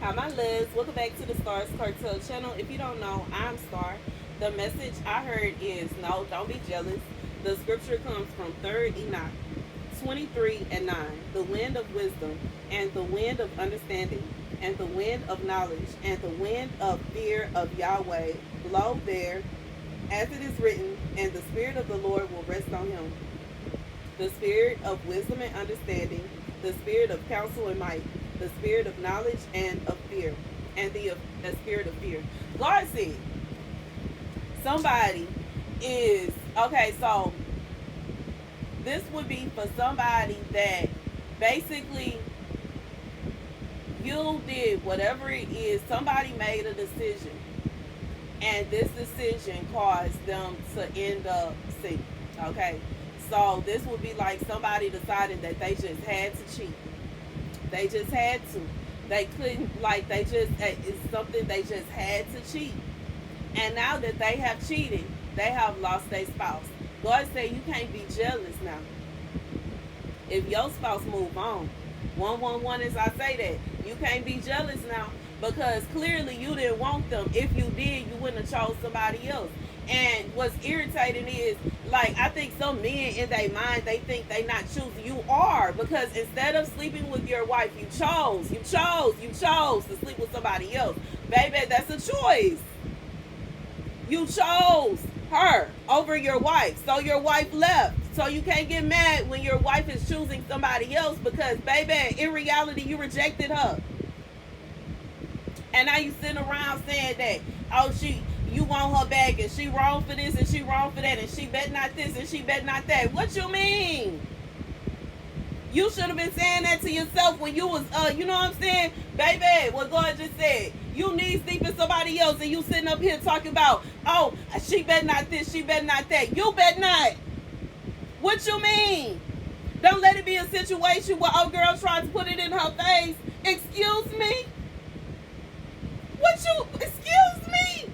Hi, my Liz. Welcome back to the Starscartel channel. If you don't know, I'm Star. The message I heard is no, don't be jealous. The scripture comes from 3rd Enoch 23 and 9. The wind of wisdom, and the wind of understanding, and the wind of knowledge, and the wind of fear of Yahweh blow there, as it is written, and the Spirit of the Lord will rest on him. The spirit of wisdom and understanding, the spirit of counsel and might, the spirit of knowledge and of fear, and the spirit of fear. God said, somebody is, okay, so this would be for somebody that basically you did whatever it is, somebody made a decision, and this decision caused them to end up sick, okay? So this would be like somebody decided that they just had to cheat. They just had to. They couldn't, like, they just, it's something they just had to cheat. And now that they have cheated, they have lost their spouse. God said you can't be jealous now. If your spouse move on, 111 as I say that, you can't be jealous now because clearly you didn't want them. If you did, you wouldn't have chose somebody else. And what's irritating is, like, I think some men in their mind, they think they not choosing. You are, because instead of sleeping with your wife, you chose to sleep with somebody else. Baby, that's a choice. You chose her over your wife. So your wife left. So you can't get mad when your wife is choosing somebody else because, baby, in reality, you rejected her. And now you sitting around saying that, oh, you want her back and she wrong for this and she wrong for that and she bet not this and she bet not that. What you mean? You should have been saying that to yourself when you was, you know what I'm saying? Baby, what God just said. You need sleep with somebody else and you sitting up here talking about, oh, she bet not this, she bet not that. You bet not. What you mean? Don't let it be a situation where old girl tries to put it in her face. Excuse me? Excuse me?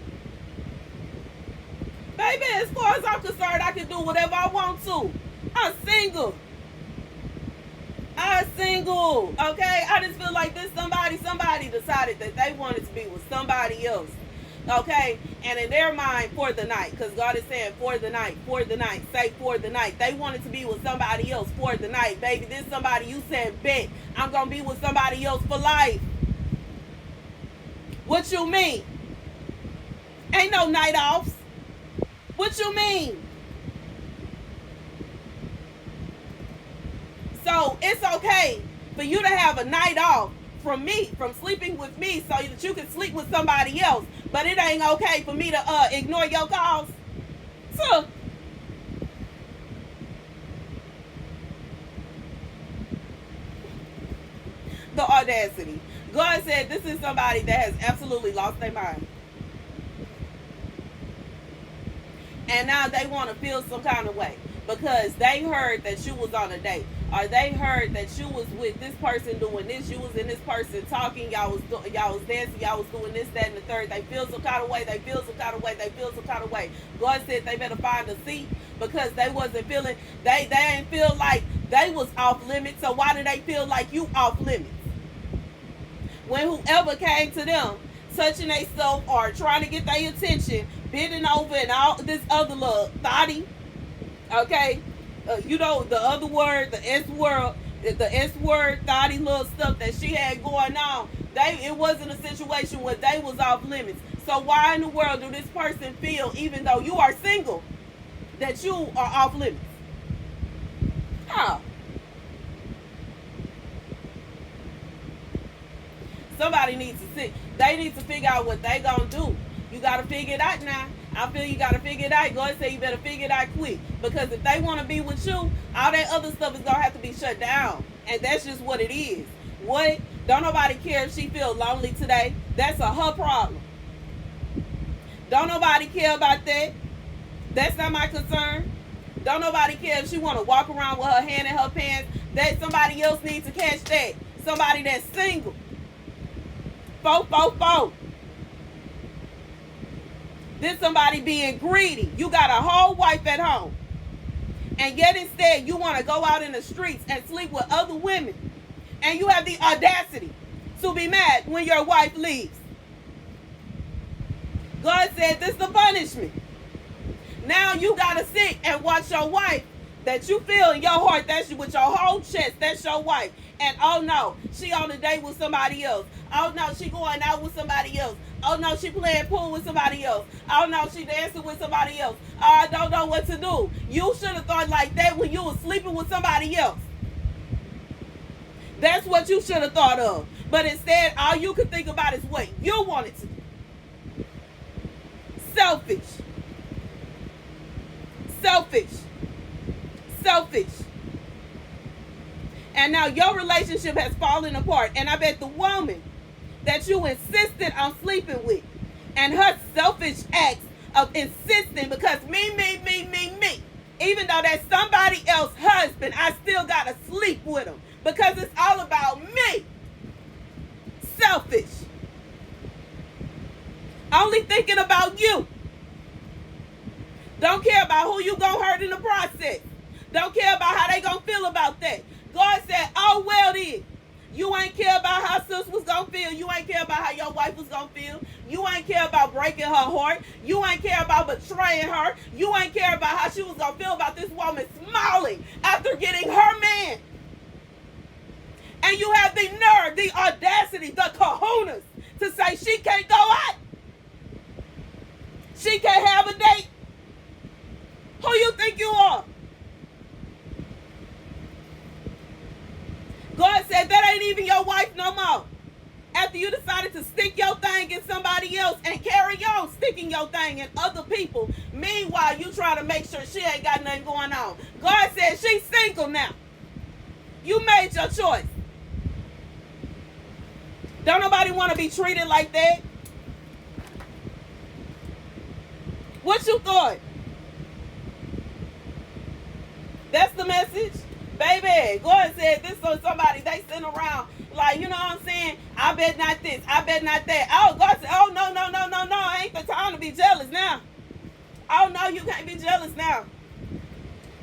Baby, as far as I'm concerned, I can do whatever I want to. I'm single, okay? I just feel like this somebody decided that they wanted to be with somebody else, okay? And in their mind, for the night, because God is saying for the night, say for the night. They wanted to be with somebody else for the night, baby. This somebody you said, bet, I'm going to be with somebody else for life. What you mean? Ain't no night offs. What you mean? So it's okay for you to have a night off from me, from sleeping with me, so that you can sleep with somebody else. But it ain't okay for me to ignore your calls. So the audacity. God said this is somebody that has absolutely lost their mind. And now they want to feel some kind of way because they heard that you was on a date, or they heard that you was with this person doing this, you was in this person talking, y'all was dancing, y'all was doing this, that, and the third. They feel some kind of way. God said they better find a seat because they wasn't feeling. They didn't feel like they was off limits. So why do they feel like you off limits? When whoever came to them, touching their stuff or trying to get their attention, bending over and all this other little thotty, okay? You know, the other word, the S word, thotty little stuff that she had going on, it wasn't a situation where they was off limits. So why in the world do this person feel, even though you are single, that you are off limits? How? Somebody needs to sit. They need to figure out what they gonna do. You gotta figure it out now. I feel you gotta figure it out. God said you better figure it out quick. Because if they want to be with you, all that other stuff is gonna have to be shut down. And that's just what it is. What? Don't nobody care if she feels lonely today. That's her problem. Don't nobody care about that. That's not my concern. Don't nobody care if she want to walk around with her hand in her pants. That somebody else needs to catch that. Somebody that's single. Fo. This somebody being greedy. You got a whole wife at home. And yet instead you want to go out in the streets and sleep with other women. And you have the audacity to be mad when your wife leaves. God said this is the punishment. Now you got to sit and watch your wife that you feel in your heart, that's with your whole chest, that's your wife. And oh no, she on a date with somebody else. Oh no, she going out with somebody else. Oh no, she playing pool with somebody else. Oh no, she dancing with somebody else. Oh, I don't know what to do. You should have thought like that when you was sleeping with somebody else. That's what you should have thought of. But instead, all you could think about is what you wanted to do. Selfish. Selfish. Selfish. And now your relationship has fallen apart. And I bet the woman that you insisted on sleeping with and her selfish acts of insisting because me, even though that's somebody else's husband, I still got to sleep with him because it's all about me. Selfish. Only thinking about you. Don't care about who you gonna hurt in the process. Don't care about how they gonna feel about that. God said, oh, well then. You ain't care about how sis was gonna feel. You ain't care about how your wife was gonna feel. You ain't care about breaking her heart. You ain't care about betraying her. You ain't care about how she was gonna feel about this woman smiling after getting her man. And you have the nerve, the audacity, the kahunas to say she can't go out. She can't have a date. Who you think you are? God said that ain't even your wife no more. After you decided to stick your thing in somebody else and carry on sticking your thing in other people, meanwhile you trying to make sure she ain't got nothing going on. God said she's single now. You made your choice. Don't nobody want to be treated like that. What you thought? That's the message. Baby, God said this on somebody, they sitting around like, you know what I'm saying? I bet not this, I bet not that. Oh, God said, oh, no, ain't the time to be jealous now. Oh, no, you can't be jealous now.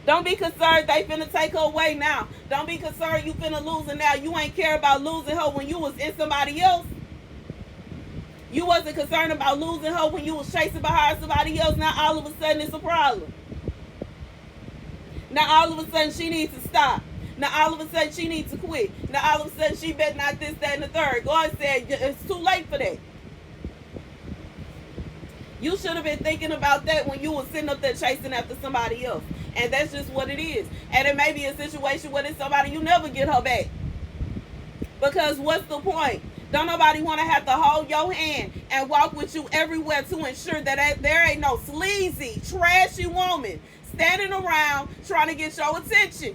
Don't be concerned they finna take her away now. Don't be concerned you finna lose her now. You ain't care about losing her when you was in somebody else. You wasn't concerned about losing her when you was chasing behind somebody else. Now all of a sudden it's a problem. Now all of a sudden she needs to stop. Now all of a sudden she needs to quit. Now all of a sudden she bet not this, that, and the third. God said it's too late for that. You should have been thinking about that when you were sitting up there chasing after somebody else. And that's just what it is. And it may be a situation where it's somebody you never get her back. Because what's the point? Don't nobody want to have to hold your hand and walk with you everywhere to ensure that there ain't no sleazy, trashy woman standing around trying to get your attention.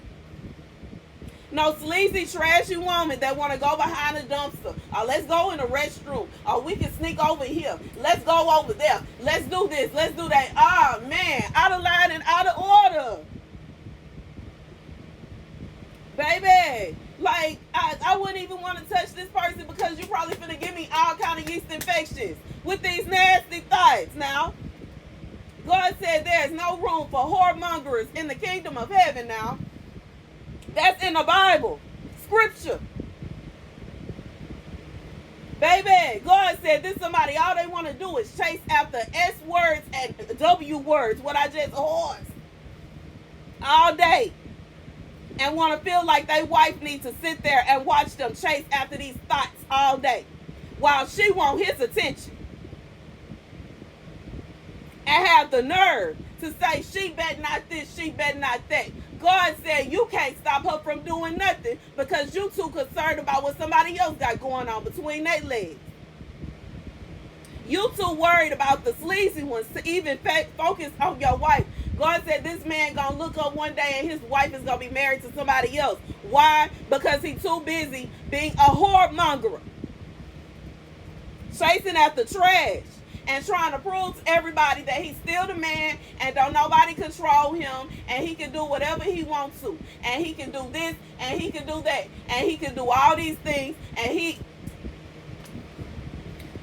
No sleazy, trashy woman that want to go behind a dumpster. Or let's go in the restroom. Or we can sneak over here. Let's go over there. Let's do this. Let's do that. Oh, man. Out of line and out of order. Baby. Like, I wouldn't even want to touch this person because you're probably finna give me all kind of yeast infections with these nasty thoughts now. God said there's no room for whoremongers in the kingdom of heaven now. That's in the Bible. Scripture. Baby, God said this somebody, all they want to do is chase after S words and W words, what I just horse. All day. And want to feel like their wife needs to sit there and watch them chase after these thoughts all day. While she want his attention. And have the nerve to say she bet not this, she bet not that. God said you can't stop her from doing nothing because you too concerned about what somebody else got going on between their legs. You too worried about the sleazy ones to even focus on your wife. God said this man gonna look up one day and his wife is gonna be married to somebody else. Why? Because he's too busy being a whoremonger. Chasing after trash. And trying to prove to everybody that he's still the man and don't nobody control him and he can do whatever he wants to. And he can do this and he can do that. And he can do all these things. And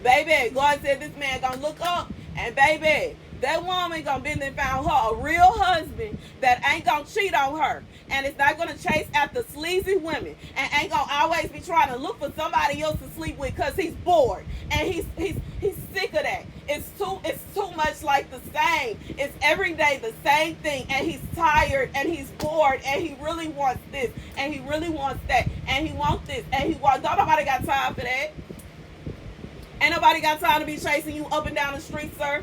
baby, God said this man gonna look up and baby, that woman gonna be and found her a real husband that ain't gonna cheat on her, and it's not gonna chase after sleazy women, and ain't gonna always be trying to look for somebody else to sleep with because he's bored and he's sick of that. It's too much like the same. It's every day the same thing, and he's tired and he's bored and he really wants this and he really wants that and he wants this and he wants. Don't nobody got time for that. Ain't nobody got time to be chasing you up and down the street, sir.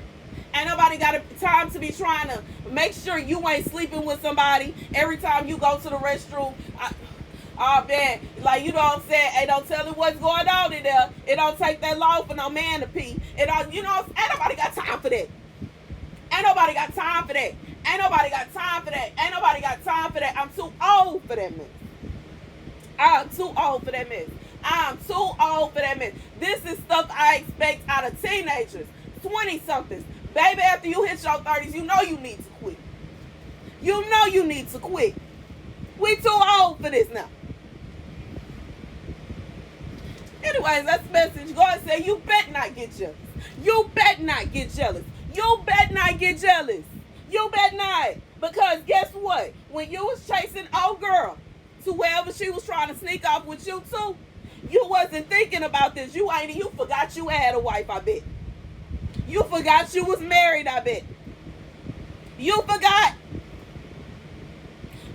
Ain't nobody got time to be trying to make sure you ain't sleeping with somebody every time you go to the restroom. Oh, man, like, you know what I'm saying? Hey, don't tell me what's going on in there. It don't take that long for no man to pee. It don't, you know, ain't nobody got time for that. Ain't nobody got time for that. Ain't nobody got time for that. Ain't nobody got time for that. I'm too old for that mess. I'm too old for that mess. I'm too old for that mess. This is stuff I expect out of teenagers, 20-somethings. Baby, after you hit your 30s, you know you need to quit. You know you need to quit. We too old for this now. Anyways, that's the message. God said you bet not get jealous. You bet not get jealous. You bet not get jealous. You bet not. Because guess what? When you was chasing old girl to wherever she was trying to sneak off with you too, you wasn't thinking about this. You forgot you had a wife, I bet. You forgot you was married, I bet. You forgot.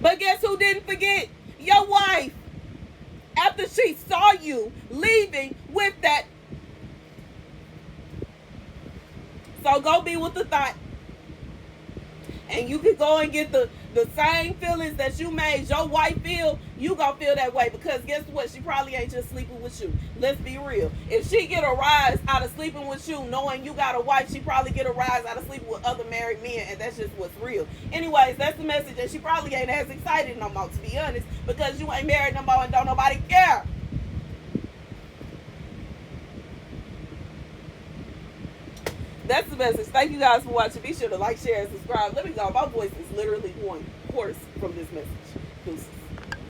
But guess who didn't forget? Your wife. After she saw you leaving with that. So go be with the thought. And you can go and get the same feelings that you made your wife feel. You gonna feel that way, because guess what? She probably ain't just sleeping with you. Let's be real. If she get a rise out of sleeping with you, knowing you got a wife, she probably get a rise out of sleeping with other married men, and that's just what's real. Anyways, that's the message, and she probably ain't as excited no more, to be honest, because you ain't married no more and don't nobody care. That's the message. Thank you guys for watching. Be sure to like, share, and subscribe. Let me go. My voice is literally going hoarse from this message. Deuces.